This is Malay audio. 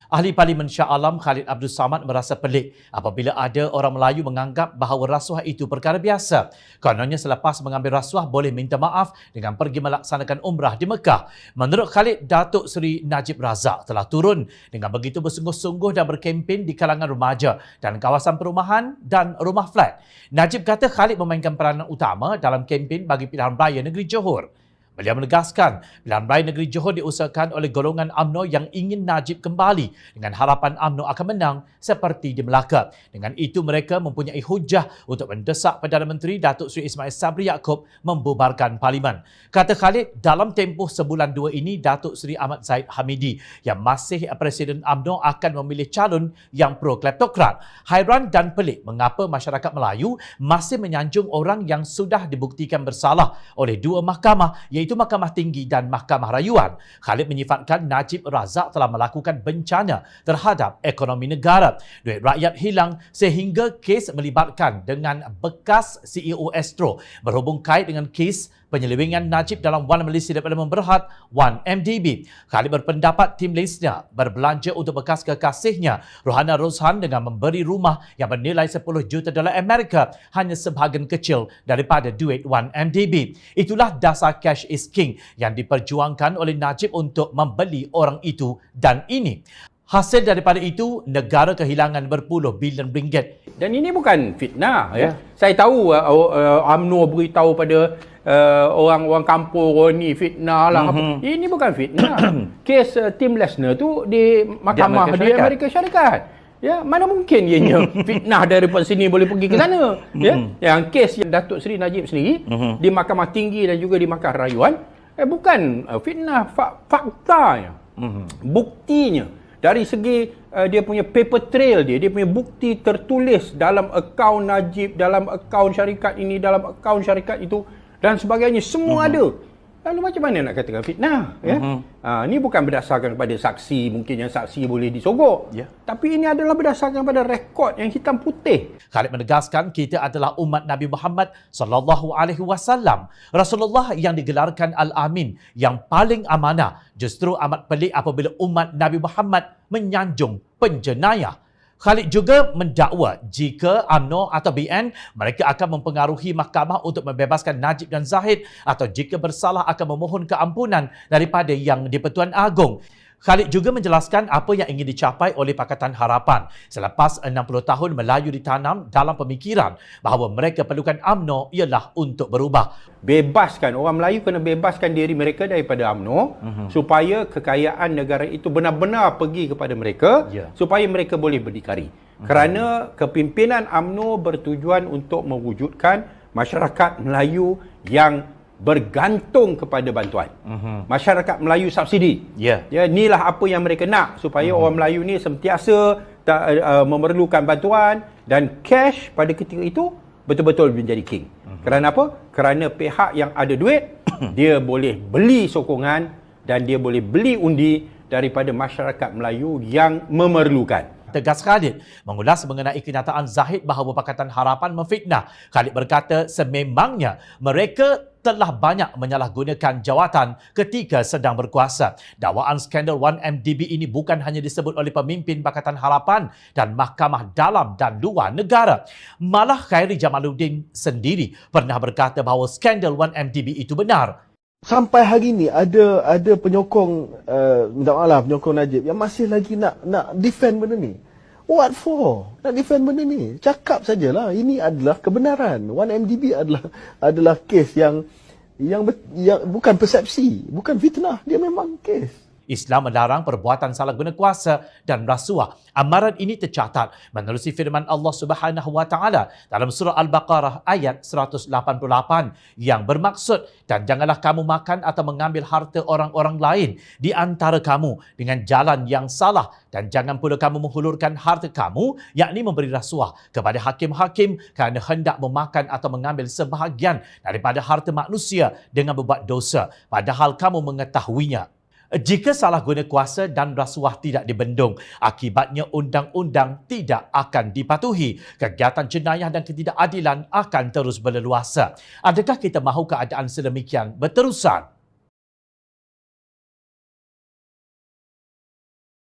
Ahli Parlimen Shah Alam Khalid Abdul Samad merasa pelik apabila ada orang Melayu menganggap bahawa rasuah itu perkara biasa. Kononnya selepas mengambil rasuah boleh minta maaf dengan pergi melaksanakan umrah di Mekah. Menurut Khalid, Datuk Seri Najib Razak telah turun dengan begitu bersungguh-sungguh dan berkempen di kalangan remaja dan kawasan perumahan dan rumah flat. Najib kata Khalid memainkan peranan utama dalam kempen bagi pilihan raya negeri Johor. Beliau menegaskan, pilihan raya negeri Johor diusahakan oleh golongan UMNO yang ingin Najib kembali dengan harapan UMNO akan menang seperti di Melaka. Dengan itu, mereka mempunyai hujah untuk mendesak Perdana Menteri Datuk Seri Ismail Sabri Yaakob membubarkan Parlimen. Kata Khalid, dalam tempoh sebulan dua ini, Datuk Seri Ahmad Zahid Hamidi yang masih Presiden UMNO akan memilih calon yang pro-kleptokrat. Hairan dan pelik mengapa masyarakat Melayu masih menyanjung orang yang sudah dibuktikan bersalah oleh dua mahkamah, iaitu Mahkamah Tinggi dan Mahkamah Rayuan. Khalid menyifatkan Najib Razak telah melakukan bencana terhadap ekonomi negara. Duit rakyat hilang sehingga kes melibatkan dengan bekas CEO Astro berhubung kait dengan kes penyelewengan Najib dalam Wan Malaysia Development Berhad, Wan MDB. Khalid berpendapat tim lesnya berbelanja untuk bekas kekasihnya, Rohana Roshan, dengan memberi rumah yang bernilai $10 juta Amerika hanya sebahagian kecil daripada duit Wan MDB. Itulah dasar cash is king yang diperjuangkan oleh Najib untuk membeli orang itu dan ini. Hasil daripada itu, negara kehilangan berpuluh bilion ringgit. Dan ini bukan fitnah. Ya. Saya tahu UMNO beritahu pada orang-orang kampung ni fitnah lah. Ini bukan fitnah. Kes Tim Lesner tu di Mahkamah di Amerika Syarikat. Ya, mana mungkin ianya fitnah daripada sini boleh pergi ke sana. Ya. Yang kes yang Datuk Seri Najib sendiri di Mahkamah Tinggi dan juga di Mahkamah Rayuan bukan fitnah, faktanya. Buktinya. Dari segi dia punya paper trail dia punya bukti tertulis dalam akaun Najib, dalam akaun syarikat ini, dalam akaun syarikat itu dan sebagainya, semua ada. Lalu macam mana nak katakan fitnah? Ya? Ini bukan berdasarkan kepada saksi, mungkin yang saksi boleh disogok. Tapi ini adalah berdasarkan pada rekod yang hitam putih. Khalid menegaskan kita adalah umat Nabi Muhammad SAW. Rasulullah yang digelarkan Al-Amin, yang paling amanah. Justru amat pelik apabila umat Nabi Muhammad menyanjung penjenayah. Khalid juga mendakwa jika UMNO atau BN mereka akan mempengaruhi mahkamah untuk membebaskan Najib dan Zahid atau jika bersalah akan memohon keampunan daripada Yang di-Pertuan Agong. Khalid juga menjelaskan apa yang ingin dicapai oleh Pakatan Harapan selepas 60 tahun Melayu ditanam dalam pemikiran bahawa mereka perlukan UMNO ialah untuk berubah. Bebaskan, orang Melayu kena bebaskan diri mereka daripada UMNO supaya kekayaan negara itu benar-benar pergi kepada mereka, supaya mereka boleh berdikari. Kerana kepimpinan UMNO bertujuan untuk mewujudkan masyarakat Melayu yang bergantung kepada bantuan. Masyarakat Melayu subsidi. Ya, inilah apa yang mereka nak supaya orang Melayu ni sentiasa memerlukan bantuan dan cash pada ketika itu betul-betul menjadi king. Kerana apa? Kerana pihak yang ada duit dia boleh beli sokongan dan dia boleh beli undi daripada masyarakat Melayu yang memerlukan. Tegas Khalid mengulas mengenai kenyataan Zahid bahawa Pakatan Harapan memfitnah. Khalid berkata sememangnya mereka telah banyak menyalahgunakan jawatan ketika sedang berkuasa. Dakwaan skandal 1MDB ini bukan hanya disebut oleh pemimpin Pakatan Harapan dan mahkamah dalam dan luar negara. Malah Khairi Jamaluddin sendiri pernah berkata bahawa skandal 1MDB itu benar. Sampai hari ini ada penyokong minta maaf, penyokong Najib yang masih lagi nak defend benda ni. What for? Nak defend benda ni? Cakap sajalah. Ini adalah kebenaran. 1MDB adalah kes yang bukan persepsi, bukan fitnah, dia memang kes. Islam melarang perbuatan salah guna kuasa dan rasuah. Amaran ini tercatat menerusi firman Allah Subhanahu wa taala dalam surah Al-Baqarah ayat 188 yang bermaksud, dan janganlah kamu makan atau mengambil harta orang-orang lain di antara kamu dengan jalan yang salah, dan jangan pula kamu menghulurkan harta kamu, yakni memberi rasuah kepada hakim-hakim kerana hendak memakan atau mengambil sebahagian daripada harta manusia dengan berbuat dosa padahal kamu mengetahuinya. Jika salah guna kuasa dan rasuah tidak dibendung, akibatnya undang-undang tidak akan dipatuhi. Kegiatan jenayah dan ketidakadilan akan terus berleluasa. Adakah kita mahu keadaan sedemikian berterusan?